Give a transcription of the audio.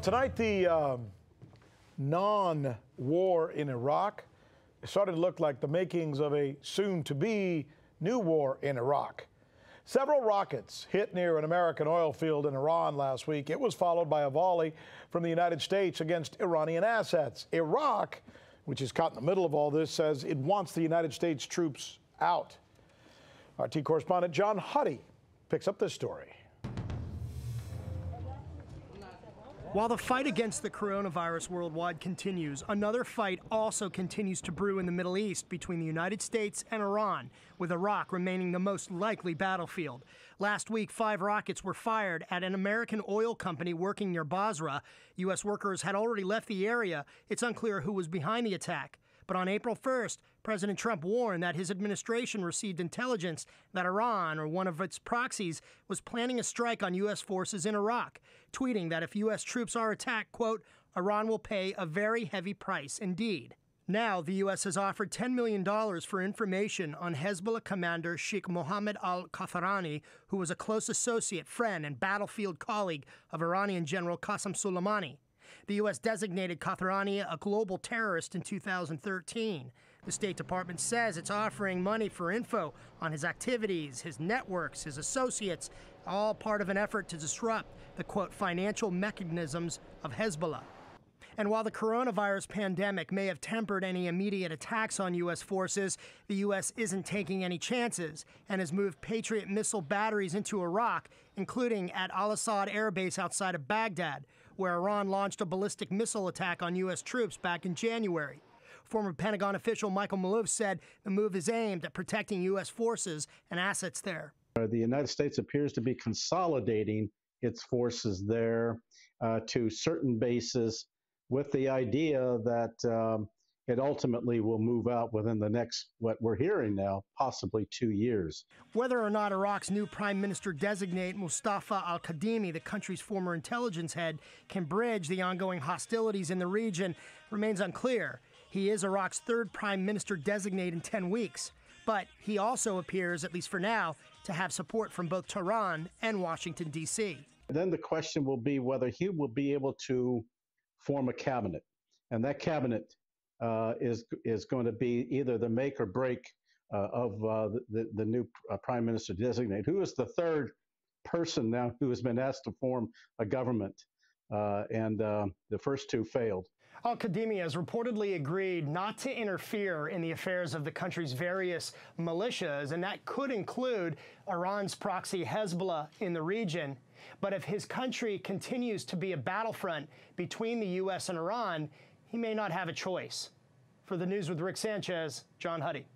Tonight, the non-war in Iraq started to look like the makings of a soon-to-be new war in Iraq. Several rockets hit near an American oil field in Iran last week. It was followed by a volley from the United States against Iranian assets. Iraq, which is caught in the middle of all this, says it wants the United States troops out. RT correspondent John Huddy picks up this story. While the fight against the coronavirus worldwide continues, another fight also continues to brew in the Middle East between the United States and Iran, with Iraq remaining the most likely battlefield. Last week, 5 rockets were fired at an American oil company working near Basra. U.S. workers had already left the area. It's unclear who was behind the attack. But on April 1st, President Trump warned that his administration received intelligence that Iran, or one of its proxies, was planning a strike on U.S. forces in Iraq, tweeting that if U.S. troops are attacked, quote, Iran will pay a very heavy price indeed. Now, the U.S. has offered $10 million for information on Hezbollah commander Sheikh Mohammed al-Qahtani, who was a close associate, friend, and battlefield colleague of Iranian General Qasem Soleimani. The U.S. designated Qahtani a global terrorist in 2013. The State Department says it's offering money for info on his activities, his networks, his associates, all part of an effort to disrupt the, quote, financial mechanisms of Hezbollah. And while the coronavirus pandemic may have tempered any immediate attacks on U.S. forces, the U.S. isn't taking any chances and has moved Patriot missile batteries into Iraq, including at Al-Assad Air Base outside of Baghdad, where Iran launched a ballistic missile attack on U.S. troops back in January. Former Pentagon official Michael Maloof said the move is aimed at protecting U.S. forces and assets there. The United States appears to be consolidating its forces there to certain bases, with the idea that it ultimately will move out within the next, what we're hearing now, possibly 2 years. Whether or not Iraq's new prime minister designate Mustafa al-Kadhimi, the country's former intelligence head, can bridge the ongoing hostilities in the region remains unclear. He is Iraq's 3rd prime minister designate in 10 weeks. But he also appears, at least for now, to have support from both Tehran and Washington, D.C. Then the question will be whether he will be able to form a cabinet. And that cabinet is going to be either the make or break of the new prime minister designate, who is the 3rd person now who has been asked to form a government, and the first 2 failed. Al-Kadhimi has reportedly agreed not to interfere in the affairs of the country's various militias, and that could include Iran's proxy Hezbollah in the region. But if his country continues to be a battlefront between the U.S. and Iran, he may not have a choice. For the News with Rick Sanchez, John Huddy.